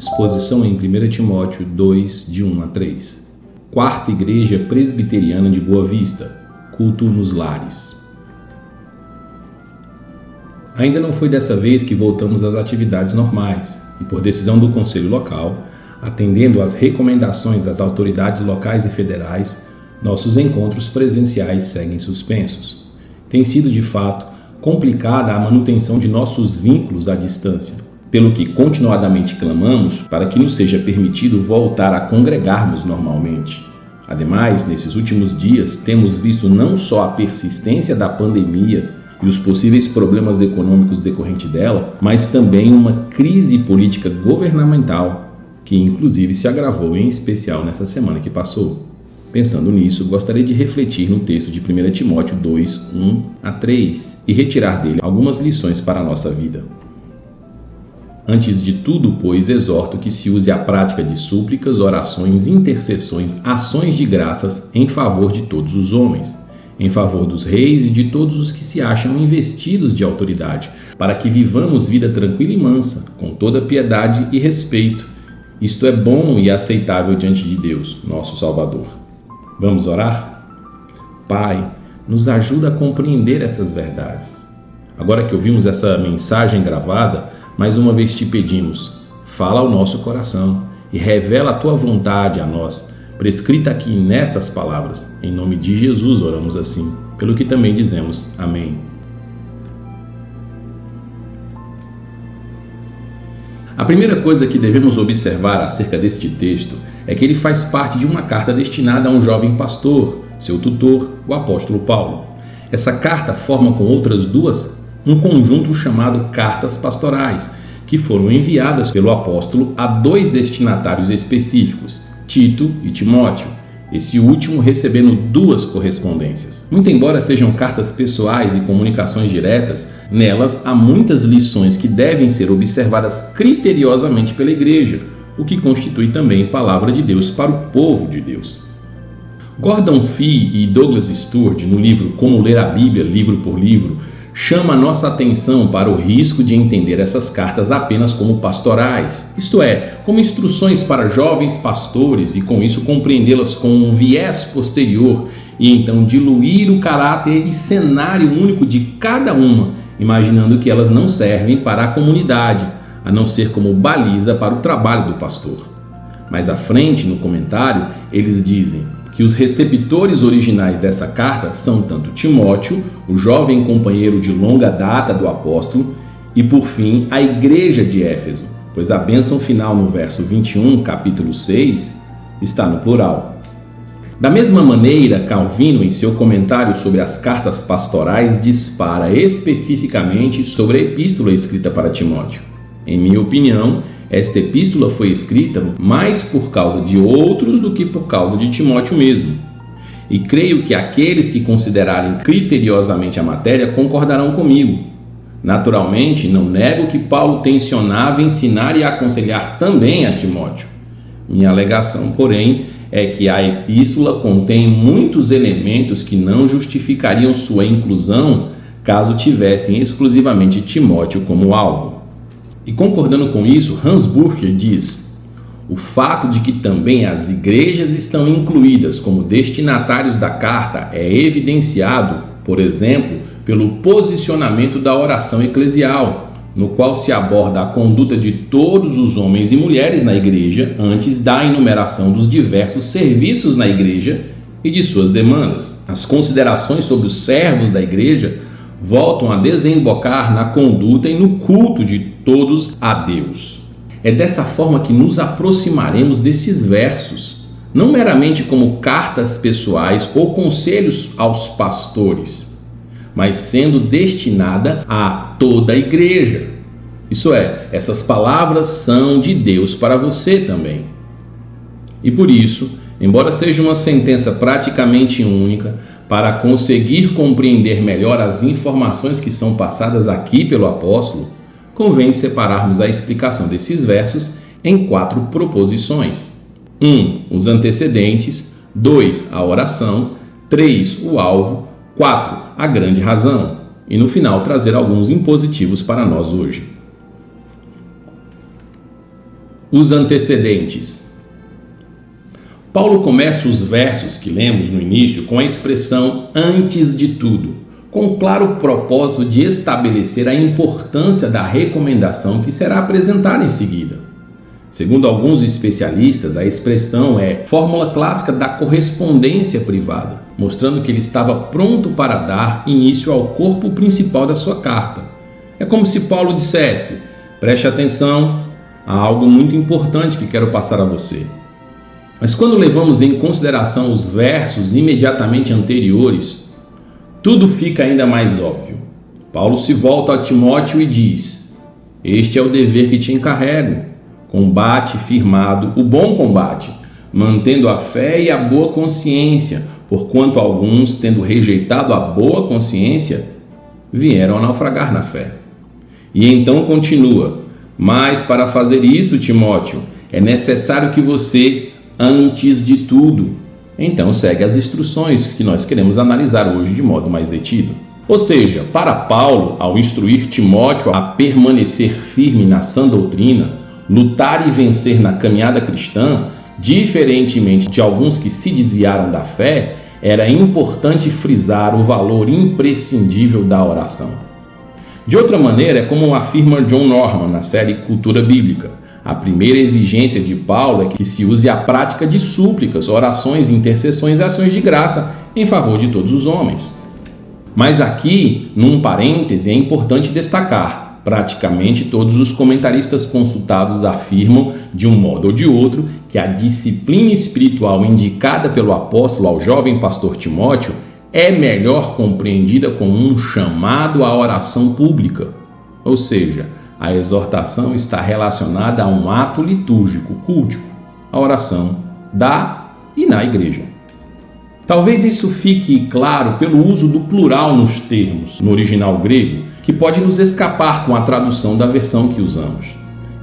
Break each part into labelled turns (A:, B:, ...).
A: Exposição em 1 Timóteo 2, de 1 a 3. Quarta Igreja Presbiteriana de Boa Vista. Culto nos lares. Ainda não foi dessa vez que voltamos às atividades normais e, por decisão do Conselho Local, atendendo às recomendações das autoridades locais e federais, nossos encontros presenciais seguem suspensos. Tem sido, de fato, complicada a manutenção de nossos vínculos à distância, pelo que continuadamente clamamos para que nos seja permitido voltar a congregarmos normalmente. Ademais, nesses últimos dias, temos visto não só a persistência da pandemia e os possíveis problemas econômicos decorrentes dela, mas também uma crise política governamental, que inclusive se agravou em especial nessa semana que passou. Pensando nisso, gostaria de refletir no texto de 1 Timóteo 2, 1 a 3 e retirar dele algumas lições para a nossa vida. Antes de tudo, pois, exorto que se use a prática de súplicas, orações, intercessões, ações de graças em favor de todos os homens, em favor dos reis e de todos os que se acham investidos de autoridade, para que vivamos vida tranquila e mansa, com toda piedade e respeito. Isto é bom e aceitável diante de Deus, nosso Salvador. Vamos orar? Pai, nos ajuda a compreender essas verdades. Agora que ouvimos essa mensagem gravada, mais uma vez te pedimos, fala ao nosso coração e revela a tua vontade a nós, prescrita aqui nestas palavras. Em nome de Jesus oramos assim, pelo que também dizemos amém. A primeira coisa que devemos observar acerca deste texto é que ele faz parte de uma carta destinada a um jovem pastor, seu tutor, o apóstolo Paulo. Essa carta forma com outras duas um conjunto chamado Cartas Pastorais, que foram enviadas pelo apóstolo a dois destinatários específicos, Tito e Timóteo, esse último recebendo duas correspondências. Muito embora sejam cartas pessoais e comunicações diretas, nelas há muitas lições que devem ser observadas criteriosamente pela igreja, o que constitui também palavra de Deus para o povo de Deus. Gordon Fee e Douglas Stuart, no livro Como Ler a Bíblia, livro por livro, chama a nossa atenção para o risco de entender essas cartas apenas como pastorais, isto é, como instruções para jovens pastores e com isso compreendê-las com um viés posterior e então diluir o caráter e cenário único de cada uma, imaginando que elas não servem para a comunidade, a não ser como baliza para o trabalho do pastor. Mais à frente, no comentário, eles dizem que os receptores originais dessa carta são tanto Timóteo, o jovem companheiro de longa data do apóstolo, e por fim a igreja de Éfeso, pois a bênção final no verso 21, capítulo 6, está no plural. Da mesma maneira, Calvino, em seu comentário sobre as cartas pastorais, dispara especificamente sobre a epístola escrita para Timóteo. Em minha opinião, esta epístola foi escrita mais por causa de outros do que por causa de Timóteo mesmo. E creio que aqueles que considerarem criteriosamente a matéria concordarão comigo. Naturalmente, não nego que Paulo tensionava ensinar e aconselhar também a Timóteo. Minha alegação, porém, é que a epístola contém muitos elementos que não justificariam sua inclusão caso tivessem exclusivamente Timóteo como alvo. E concordando com isso, Hans Burger diz: o fato de que também as igrejas estão incluídas como destinatários da carta é evidenciado, por exemplo, pelo posicionamento da oração eclesial, no qual se aborda a conduta de todos os homens e mulheres na igreja antes da enumeração dos diversos serviços na igreja e de suas demandas. As considerações sobre os servos da igreja voltam a desembocar na conduta e no culto de todos a Deus. É dessa forma que nos aproximaremos desses versos, não meramente como cartas pessoais ou conselhos aos pastores, mas sendo destinada a toda a igreja. Isso é, essas palavras são de Deus para você também. E por isso, embora seja uma sentença praticamente única, para conseguir compreender melhor as informações que são passadas aqui pelo apóstolo, convém separarmos a explicação desses versos em 4 proposições. 1. Os antecedentes. 2. A oração. 3. O alvo. 4. A grande razão. E no final trazer alguns impositivos para nós hoje. os antecedentes. Paulo começa os versos que lemos no início com a expressão antes de tudo, com o claro propósito de estabelecer a importância da recomendação que será apresentada em seguida. Segundo alguns especialistas, a expressão é fórmula clássica da correspondência privada, mostrando que ele estava pronto para dar início ao corpo principal da sua carta. É como se Paulo dissesse: preste atenção, há algo muito importante que quero passar a você. Mas quando levamos em consideração os versos imediatamente anteriores, tudo fica ainda mais óbvio. Paulo se volta a Timóteo e diz: este é o dever que te encarrego. Combate firmado o bom combate, mantendo a fé e a boa consciência, porquanto alguns, tendo rejeitado a boa consciência, vieram a naufragar na fé. E então continua: mas para fazer isso, Timóteo, é necessário que você, antes de tudo. Então segue as instruções que nós queremos analisar hoje de modo mais detido. Ou seja, para Paulo, ao instruir Timóteo a permanecer firme na sã doutrina, lutar e vencer na caminhada cristã, diferentemente de alguns que se desviaram da fé, era importante frisar o valor imprescindível da oração. De outra maneira, é como afirma John Norman na série Cultura Bíblica: a primeira exigência de Paulo é que se use a prática de súplicas, orações, intercessões e ações de graça em favor de todos os homens. Mas aqui, num parêntese, é importante destacar: praticamente todos os comentaristas consultados afirmam, de um modo ou de outro, que a disciplina espiritual indicada pelo apóstolo ao jovem pastor Timóteo é melhor compreendida como um chamado à oração pública. Ou seja, a exortação está relacionada a um ato litúrgico, cultico, a oração da e na igreja. Talvez isso fique claro pelo uso do plural nos termos, no original grego, que pode nos escapar com a tradução da versão que usamos.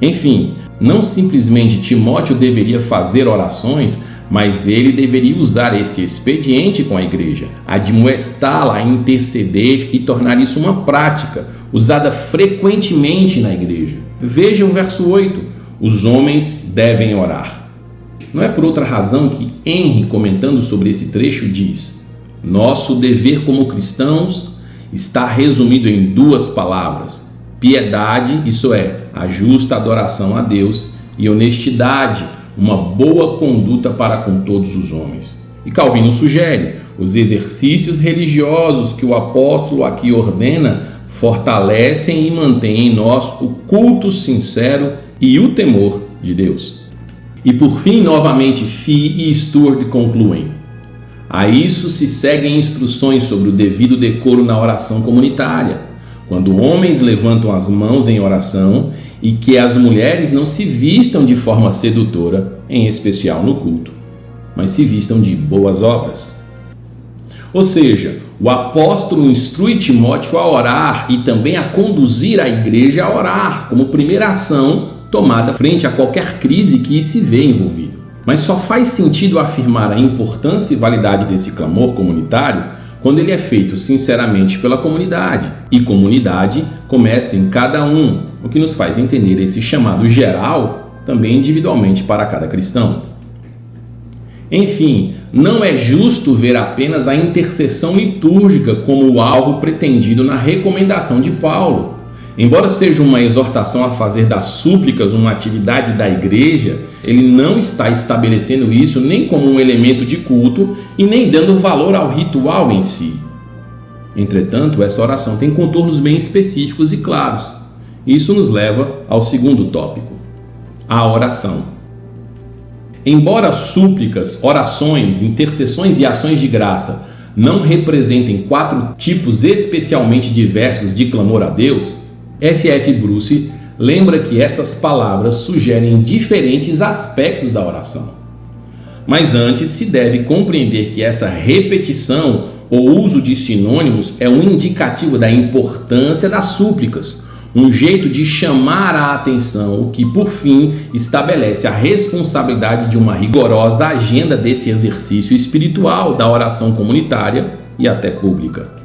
A: Enfim, não simplesmente Timóteo deveria fazer orações, mas ele deveria usar esse expediente com a igreja, admoestá-la a interceder e tornar isso uma prática, usada frequentemente na igreja. Veja o verso 8: os homens devem orar. Não é por outra razão que Henry, comentando sobre esse trecho, diz: nosso dever como cristãos está resumido em duas palavras: piedade, isso é, a justa adoração a Deus, e honestidade, uma boa conduta para com todos os homens. E Calvino sugere: os exercícios religiosos que o apóstolo aqui ordena fortalecem e mantêm em nós o culto sincero e o temor de Deus. E por fim, novamente, Fee e Stuart concluem: a isso se seguem instruções sobre o devido decoro na oração comunitária, quando homens levantam as mãos em oração, e que as mulheres não se vistam de forma sedutora, em especial no culto, mas se vistam de boas obras. Ou seja, o apóstolo instrui Timóteo a orar e também a conduzir a igreja a orar, como primeira ação tomada frente a qualquer crise que se vê envolvido. Mas só faz sentido afirmar a importância e validade desse clamor comunitário quando ele é feito sinceramente pela comunidade. E comunidade começa em cada um, o que nos faz entender esse chamado geral também individualmente para cada cristão. Enfim, não é justo ver apenas a intercessão litúrgica como o alvo pretendido na recomendação de Paulo. Embora seja uma exortação a fazer das súplicas uma atividade da igreja, ele não está estabelecendo isso nem como um elemento de culto e nem dando valor ao ritual em si. Entretanto, essa oração tem contornos bem específicos e claros. Isso nos leva ao segundo tópico: a oração. Embora súplicas, orações, intercessões e ações de graça não representem 4 tipos especialmente diversos de clamor a Deus, F.F. Bruce lembra que essas palavras sugerem diferentes aspectos da oração. Mas antes se deve compreender que essa repetição ou uso de sinônimos é um indicativo da importância das súplicas, um jeito de chamar a atenção, o que por fim estabelece a responsabilidade de uma rigorosa agenda desse exercício espiritual da oração comunitária e até pública.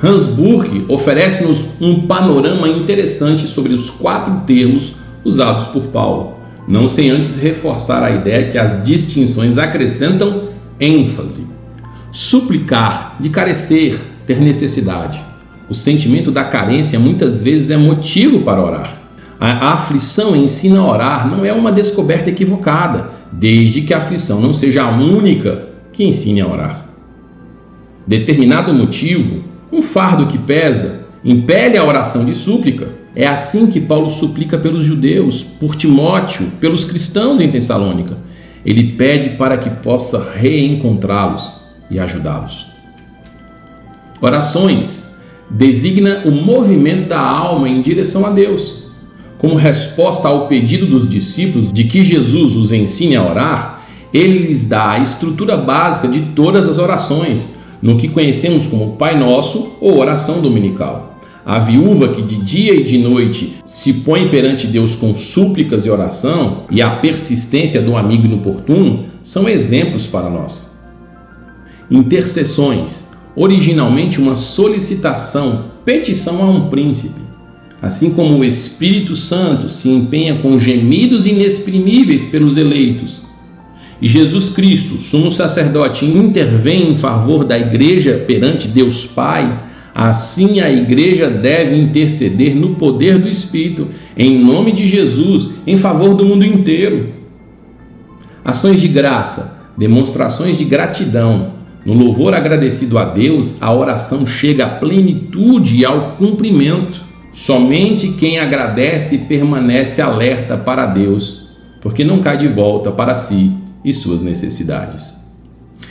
A: Hans Burke oferece-nos um panorama interessante sobre os 4 termos usados por Paulo, não sem antes reforçar a ideia que as distinções acrescentam ênfase. Suplicar, de carecer, ter necessidade. O sentimento da carência muitas vezes é motivo para orar. A aflição ensina a orar não é uma descoberta equivocada, desde que a aflição não seja a única que ensine a orar. Determinado motivo, um fardo que pesa, impele a oração de súplica. É assim que Paulo suplica pelos judeus, por Timóteo, pelos cristãos em Tessalônica. Ele pede para que possa reencontrá-los e ajudá-los. Orações designa o movimento da alma em direção a Deus. Como resposta ao pedido dos discípulos de que Jesus os ensine a orar, ele lhes dá a estrutura básica de todas as orações, no que conhecemos como Pai Nosso ou oração dominical. A viúva que de dia e de noite se põe perante Deus com súplicas e oração, e a persistência do amigo inoportuno são exemplos para nós. Intercessões, originalmente uma solicitação, petição a um príncipe. Assim como o Espírito Santo se empenha com gemidos inexprimíveis pelos eleitos, e Jesus Cristo, sumo sacerdote, intervém em favor da igreja perante Deus Pai, assim a igreja deve interceder no poder do Espírito, em nome de Jesus, em favor do mundo inteiro. Ações de graça, demonstrações de gratidão. No louvor agradecido a Deus, a oração chega à plenitude e ao cumprimento. Somente quem agradece permanece alerta para Deus, porque não cai de volta para si e suas necessidades.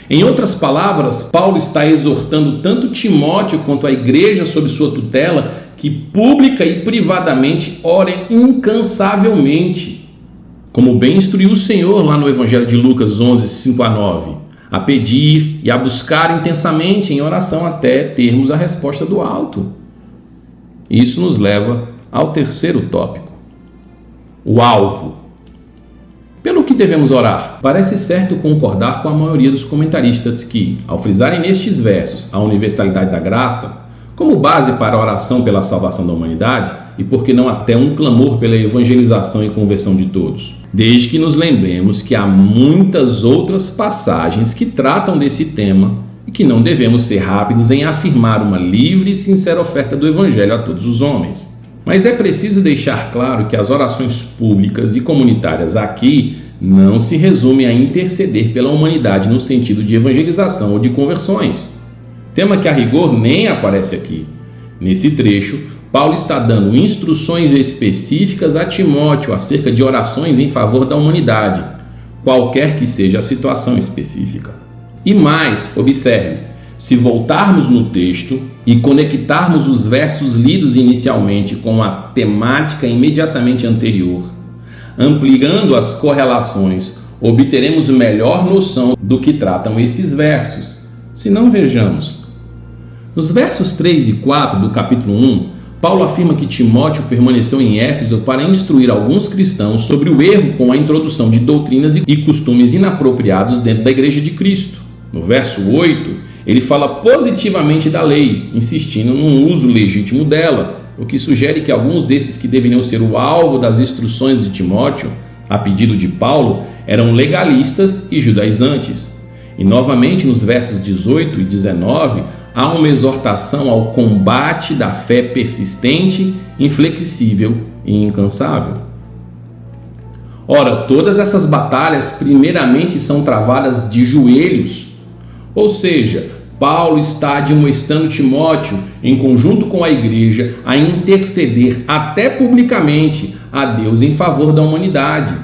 A: Em outras palavras, Paulo está exortando tanto Timóteo quanto a igreja sob sua tutela que pública e privadamente orem incansavelmente, como bem instruiu o Senhor lá no Evangelho de Lucas 11, 5-9, a pedir e a buscar intensamente em oração até termos a resposta do alto. Isso nos leva ao terceiro tópico, o alvo. Pelo que devemos orar? Parece certo concordar com a maioria dos comentaristas que, ao frisarem nestes versos a universalidade da graça, como base para a oração pela salvação da humanidade, e por que não até um clamor pela evangelização e conversão de todos, desde que nos lembremos que há muitas outras passagens que tratam desse tema e que não devemos ser rápidos em afirmar uma livre e sincera oferta do Evangelho a todos os homens. Mas é preciso deixar claro que as orações públicas e comunitárias aqui não se resumem a interceder pela humanidade no sentido de evangelização ou de conversões, tema que a rigor nem aparece aqui. Nesse trecho, Paulo está dando instruções específicas a Timóteo acerca de orações em favor da humanidade, qualquer que seja a situação específica. E mais, observe, se voltarmos no texto e conectarmos os versos lidos inicialmente com a temática imediatamente anterior, ampliando as correlações, obteremos melhor noção do que tratam esses versos. Se não, vejamos. Nos versos 3 e 4 do capítulo 1, Paulo afirma que Timóteo permaneceu em Éfeso para instruir alguns cristãos sobre o erro com a introdução de doutrinas e costumes inapropriados dentro da Igreja de Cristo. No verso 8, ele fala positivamente da lei, insistindo num uso legítimo dela, o que sugere que alguns desses que deveriam ser o alvo das instruções de Timóteo, a pedido de Paulo, eram legalistas e judaizantes. E novamente nos versos 18 e 19, há uma exortação ao combate da fé persistente, inflexível e incansável. Ora, todas essas batalhas primeiramente são travadas de joelhos, ou seja, Paulo está admoestando Timóteo, em conjunto com a igreja, a interceder até publicamente a Deus em favor da humanidade,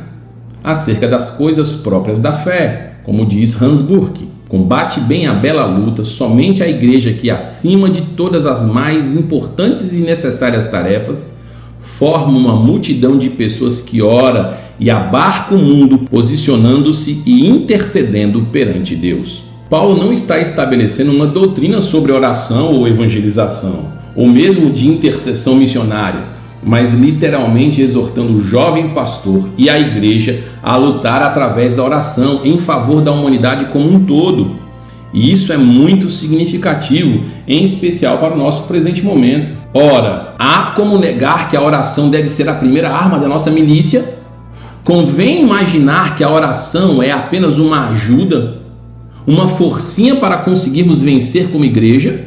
A: acerca das coisas próprias da fé, como diz Hans Burke. Combate bem a bela luta somente a igreja que, acima de todas as mais importantes e necessárias tarefas, forma uma multidão de pessoas que ora e abarca o mundo, posicionando-se e intercedendo perante Deus. Paulo não está estabelecendo uma doutrina sobre oração ou evangelização, ou mesmo de intercessão missionária, mas literalmente exortando o jovem pastor e a igreja a lutar através da oração em favor da humanidade como um todo. E isso é muito significativo, em especial para o nosso presente momento. Ora, há como negar que a oração deve ser a primeira arma da nossa milícia? Convém imaginar que a oração é apenas uma ajuda, uma forcinha para conseguirmos vencer como igreja?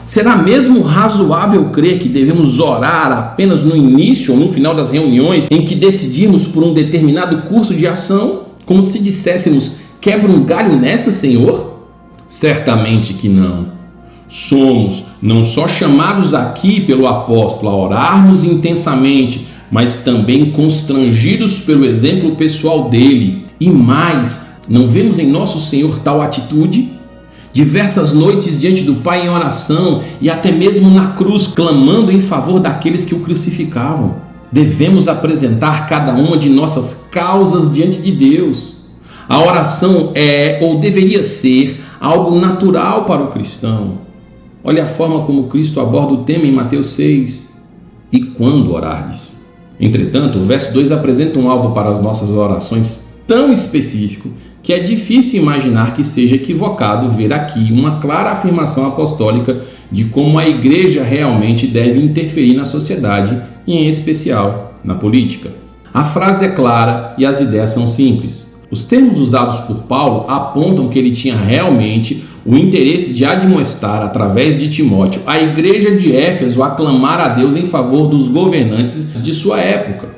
A: Será mesmo razoável crer que devemos orar apenas no início ou no final das reuniões em que decidirmos por um determinado curso de ação? Como se disséssemos, quebra um galho nessa, Senhor? Certamente que não. Somos não só chamados aqui pelo apóstolo a orarmos intensamente, mas também constrangidos pelo exemplo pessoal dele. E mais, não vemos em nosso Senhor tal atitude? Diversas noites diante do Pai em oração e até mesmo na cruz, clamando em favor daqueles que o crucificavam. Devemos apresentar cada uma de nossas causas diante de Deus. A oração é, ou deveria ser, algo natural para o cristão. Olha a forma como Cristo aborda o tema em Mateus 6. E quando orardes? Entretanto, o verso 2 apresenta um alvo para as nossas orações tão específico que é difícil imaginar que seja equivocado ver aqui uma clara afirmação apostólica de como a igreja realmente deve interferir na sociedade e, em especial, na política. A frase é clara e as ideias são simples. Os termos usados por Paulo apontam que ele tinha realmente o interesse de admoestar, através de Timóteo, a igreja de Éfeso a clamar a Deus em favor dos governantes de sua época,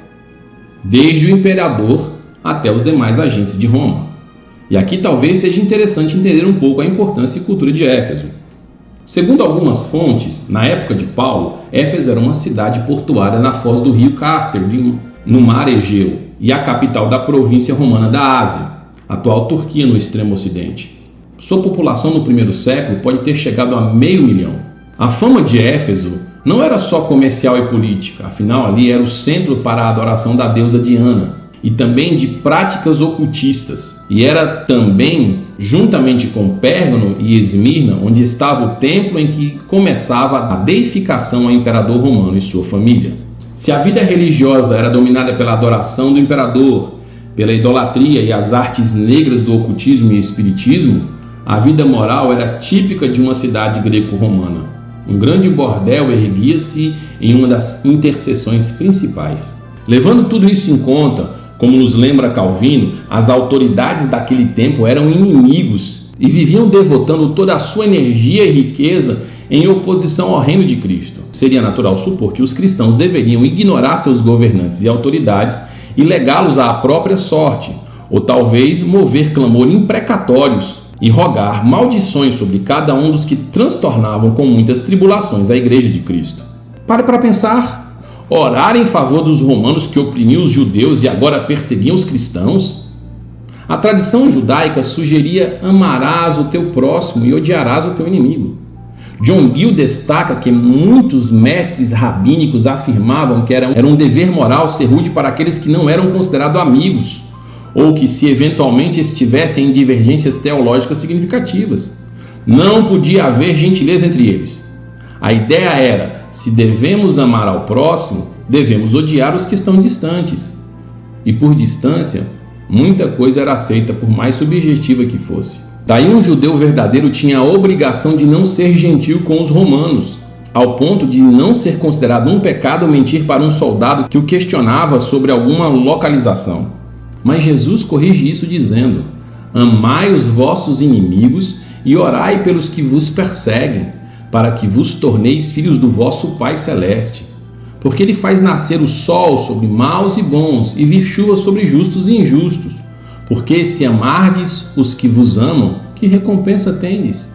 A: desde o imperador até os demais agentes de Roma. E aqui talvez seja interessante entender um pouco a importância e cultura de Éfeso. Segundo algumas fontes, na época de Paulo, Éfeso era uma cidade portuária na foz do rio Cáster, no mar Egeu, e a capital da província romana da Ásia, atual Turquia no extremo ocidente. Sua população no primeiro século pode ter chegado a 500 mil. A fama de Éfeso não era só comercial e política, afinal ali era o centro para a adoração da deusa Diana, e também de práticas ocultistas. E era também, juntamente com Pérgamo e Esmirna, onde estava o templo em que começava a deificação ao imperador romano e sua família. Se a vida religiosa era dominada pela adoração do imperador, pela idolatria e as artes negras do ocultismo e espiritismo, a vida moral era típica de uma cidade greco-romana. Um grande bordel erguia-se em uma das interseções principais. Levando tudo isso em conta, como nos lembra Calvino, as autoridades daquele tempo eram inimigos e viviam devotando toda a sua energia e riqueza em oposição ao reino de Cristo. Seria natural supor que os cristãos deveriam ignorar seus governantes e autoridades e legá-los à própria sorte, ou talvez mover clamor imprecatórios e rogar maldições sobre cada um dos que transtornavam com muitas tribulações a igreja de Cristo. Pare para pensar. Orar em favor dos romanos que oprimiam os judeus e agora perseguiam os cristãos? A tradição judaica sugeria: amarás o teu próximo e odiarás o teu inimigo. John Gill destaca que muitos mestres rabínicos afirmavam que era um dever moral ser rude para aqueles que não eram considerados amigos, ou que se eventualmente estivessem em divergências teológicas significativas. Não podia haver gentileza entre eles. A ideia era: se devemos amar ao próximo, devemos odiar os que estão distantes. E por distância, muita coisa era aceita, por mais subjetiva que fosse. Daí um judeu verdadeiro tinha a obrigação de não ser gentil com os romanos, ao ponto de não ser considerado um pecado mentir para um soldado que o questionava sobre alguma localização. Mas Jesus corrige isso dizendo: amai os vossos inimigos e orai pelos que vos perseguem, para que vos torneis filhos do vosso Pai Celeste. Porque ele faz nascer o sol sobre maus e bons, e vir chuva sobre justos e injustos. Porque se amardes os que vos amam, que recompensa tendes?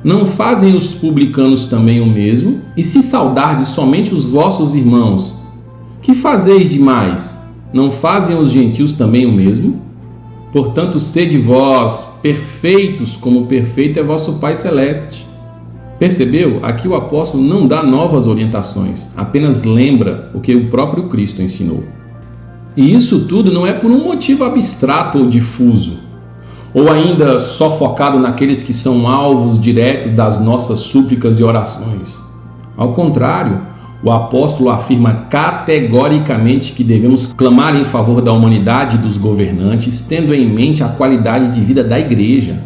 A: Não fazem os publicanos também o mesmo? E se saudardes somente os vossos irmãos, que fazeis demais? Não fazem os gentios também o mesmo? Portanto, sede vós perfeitos, como perfeito é vosso Pai Celeste. Percebeu? Aqui o apóstolo não dá novas orientações, apenas lembra o que o próprio Cristo ensinou. E isso tudo não é por um motivo abstrato ou difuso, ou ainda só focado naqueles que são alvos diretos das nossas súplicas e orações. Ao contrário, o apóstolo afirma categoricamente que devemos clamar em favor da humanidade e dos governantes, tendo em mente a qualidade de vida da igreja.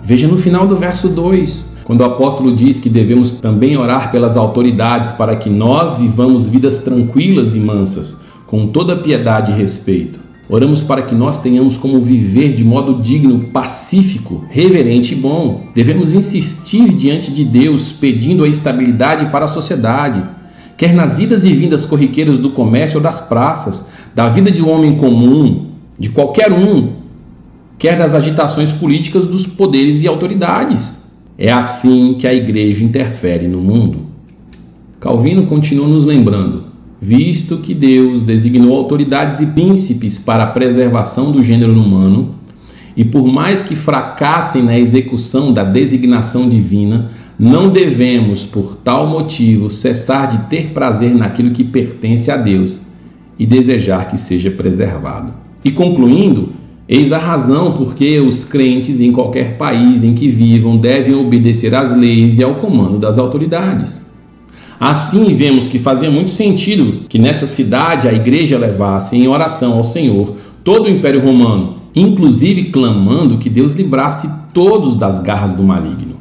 A: Veja no final do verso 2. quando o apóstolo diz que devemos também orar pelas autoridades para que nós vivamos vidas tranquilas e mansas, com toda piedade e respeito. Oramos para que nós tenhamos como viver de modo digno, pacífico, reverente e bom. Devemos insistir diante de Deus, pedindo a estabilidade para a sociedade, quer nas idas e vindas corriqueiras do comércio ou das praças, da vida de um homem comum, de qualquer um, quer das agitações políticas dos poderes e autoridades. É assim que a igreja interfere no mundo. Calvino continua nos lembrando: visto que Deus designou autoridades e príncipes para a preservação do gênero humano, e por mais que fracassem na execução da designação divina, não devemos, por tal motivo, cessar de ter prazer naquilo que pertence a Deus e desejar que seja preservado. E concluindo, eis a razão porque os crentes em qualquer país em que vivam devem obedecer às leis e ao comando das autoridades. Assim, vemos que fazia muito sentido que nessa cidade a igreja levasse em oração ao Senhor todo o Império Romano, inclusive clamando que Deus livrasse todos das garras do maligno.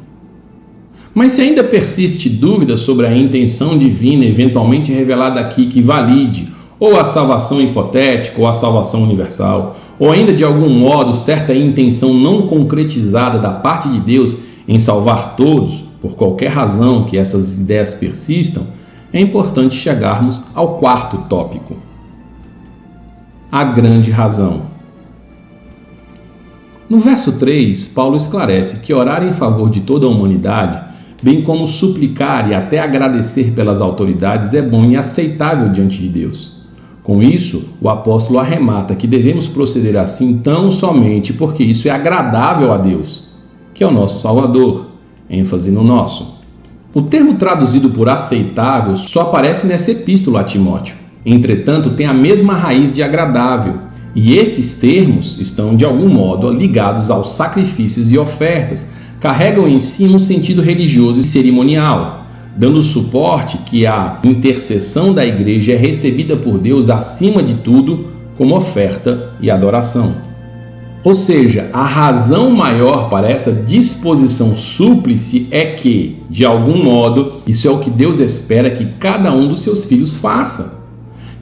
A: Mas se ainda persiste dúvida sobre a intenção divina eventualmente revelada aqui que valide ou a salvação hipotética ou a salvação universal, ou ainda de algum modo certa intenção não concretizada da parte de Deus em salvar todos, por qualquer razão que essas ideias persistam, é importante chegarmos ao quarto tópico: a grande razão. No verso 3, Paulo esclarece que orar em favor de toda a humanidade, bem como suplicar e até agradecer pelas autoridades, é bom e aceitável diante de Deus. Com isso, o apóstolo arremata que devemos proceder assim tão somente porque isso é agradável a Deus, que é o nosso Salvador. ênfase no nosso. O termo traduzido por aceitável só aparece nessa epístola a Timóteo. Entretanto, tem a mesma raiz de agradável, e esses termos estão de algum modo ligados aos sacrifícios e ofertas, carregam em si um sentido religioso e cerimonial, dando suporte que a intercessão da igreja é recebida por Deus acima de tudo como oferta e adoração. Ou seja, a razão maior para essa disposição súplice é que, de algum modo, isso é o que Deus espera que cada um dos seus filhos faça.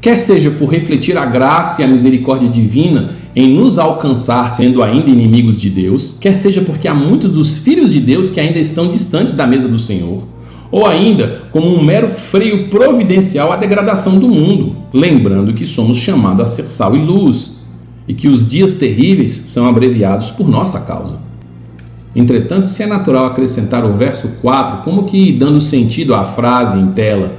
A: Quer seja por refletir a graça e a misericórdia divina em nos alcançar sendo ainda inimigos de Deus, quer seja porque há muitos dos filhos de Deus que ainda estão distantes da mesa do Senhor, ou ainda como um mero freio providencial à degradação do mundo, lembrando que somos chamados a ser sal e luz, e que os dias terríveis são abreviados por nossa causa. Entretanto, se é natural acrescentar o verso 4 como que dando sentido à frase em tela,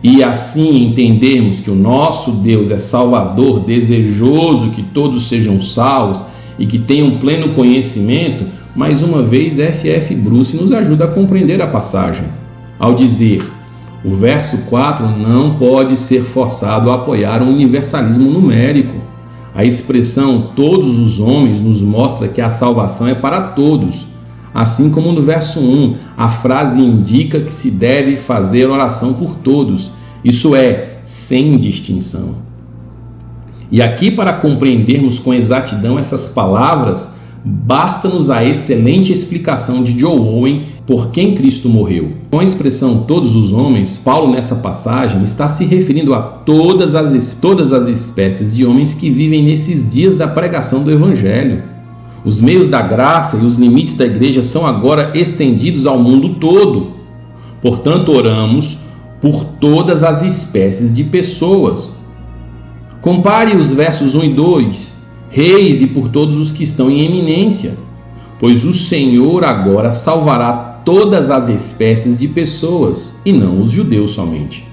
A: e assim entendermos que o nosso Deus é Salvador, desejoso que todos sejam salvos e que tenham pleno conhecimento, mais uma vez F.F. Bruce nos ajuda a compreender a passagem, ao dizer: o verso 4 não pode ser forçado a apoiar um universalismo numérico. A expressão todos os homens nos mostra que a salvação é para todos, assim como no verso 1, a frase indica que se deve fazer oração por todos, isso é, sem distinção. E aqui, para compreendermos com exatidão essas palavras, basta-nos a excelente explicação de John Owen por quem Cristo morreu. Com a expressão todos os homens, Paulo nessa passagem está se referindo a todas as espécies de homens que vivem nesses dias da pregação do Evangelho. Os meios da graça e os limites da igreja são agora estendidos ao mundo todo. Portanto, oramos por todas as espécies de pessoas. Compare os versos 1 e 2. Reis e por todos os que estão em eminência, pois o Senhor agora salvará todas as espécies de pessoas, e não os judeus somente.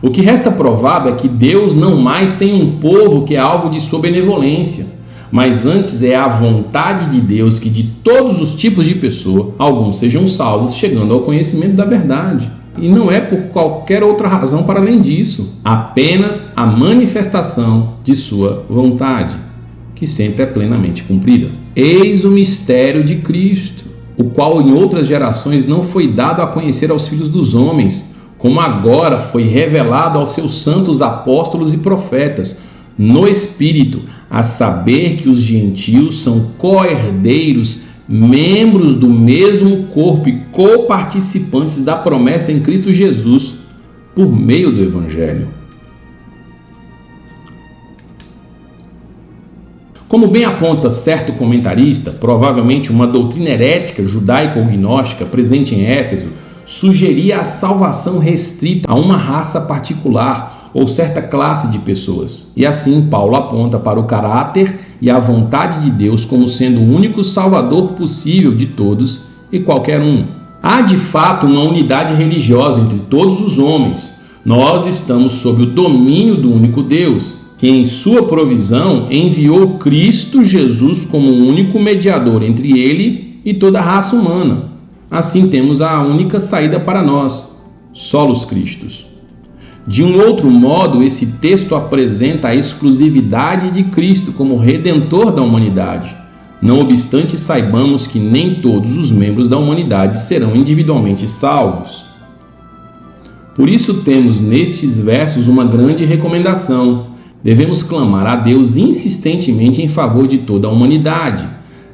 A: O que resta provado é que Deus não mais tem um povo que é alvo de sua benevolência, mas antes é a vontade de Deus que de todos os tipos de pessoa, alguns sejam salvos, chegando ao conhecimento da verdade. E não é por qualquer outra razão para além disso, apenas a manifestação de sua vontade, que sempre é plenamente cumprida. Eis o mistério de Cristo, o qual em outras gerações não foi dado a conhecer aos filhos dos homens, como agora foi revelado aos seus santos apóstolos e profetas, no Espírito, a saber que os gentios são co-herdeiros membros do mesmo corpo e coparticipantes da promessa em Cristo Jesus por meio do Evangelho. Como bem aponta certo comentarista, provavelmente uma doutrina herética judaico-gnóstica presente em Éfeso sugeria a salvação restrita a uma raça particular ou certa classe de pessoas. E assim Paulo aponta para o caráter e a vontade de Deus como sendo o único salvador possível de todos e qualquer um. Há de fato uma unidade religiosa entre todos os homens. Nós estamos sob o domínio do único Deus, que em sua provisão enviou Cristo Jesus como o único mediador entre ele e toda a raça humana. Assim temos a única saída para nós, solos Cristos. De um outro modo, esse texto apresenta a exclusividade de Cristo como Redentor da humanidade. Não obstante, saibamos que nem todos os membros da humanidade serão individualmente salvos. Por isso temos nestes versos uma grande recomendação. Devemos clamar a Deus insistentemente em favor de toda a humanidade.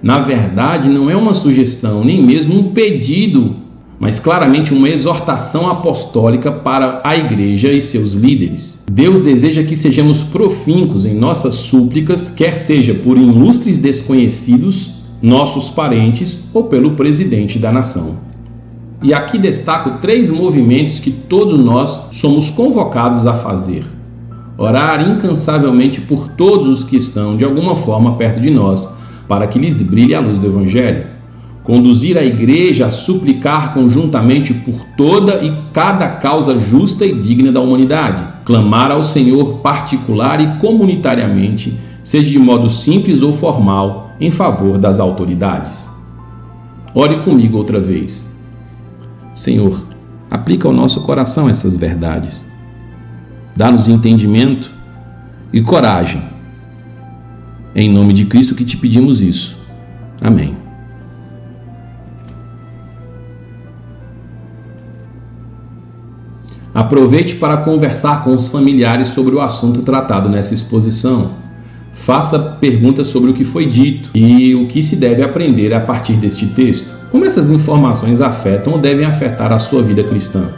A: Na verdade, não é uma sugestão, nem mesmo um pedido, mas claramente uma exortação apostólica para a igreja e seus líderes. Deus deseja que sejamos profícuos em nossas súplicas, quer seja por ilustres desconhecidos, nossos parentes ou pelo presidente da nação. E aqui destaco 3 movimentos que todos nós somos convocados a fazer. Orar incansavelmente por todos os que estão de alguma forma perto de nós, para que lhes brilhe a luz do Evangelho. Conduzir a igreja a suplicar conjuntamente por toda e cada causa justa e digna da humanidade. Clamar ao Senhor particular e comunitariamente, seja de modo simples ou formal, em favor das autoridades. Ore comigo outra vez. Senhor, aplica ao nosso coração essas verdades. Dá-nos entendimento e coragem. Em nome de Cristo que te pedimos isso. Amém. Aproveite para conversar com os familiares sobre o assunto tratado nessa exposição. Faça perguntas sobre o que foi dito e o que se deve aprender a partir deste texto. Como essas informações afetam ou devem afetar a sua vida cristã?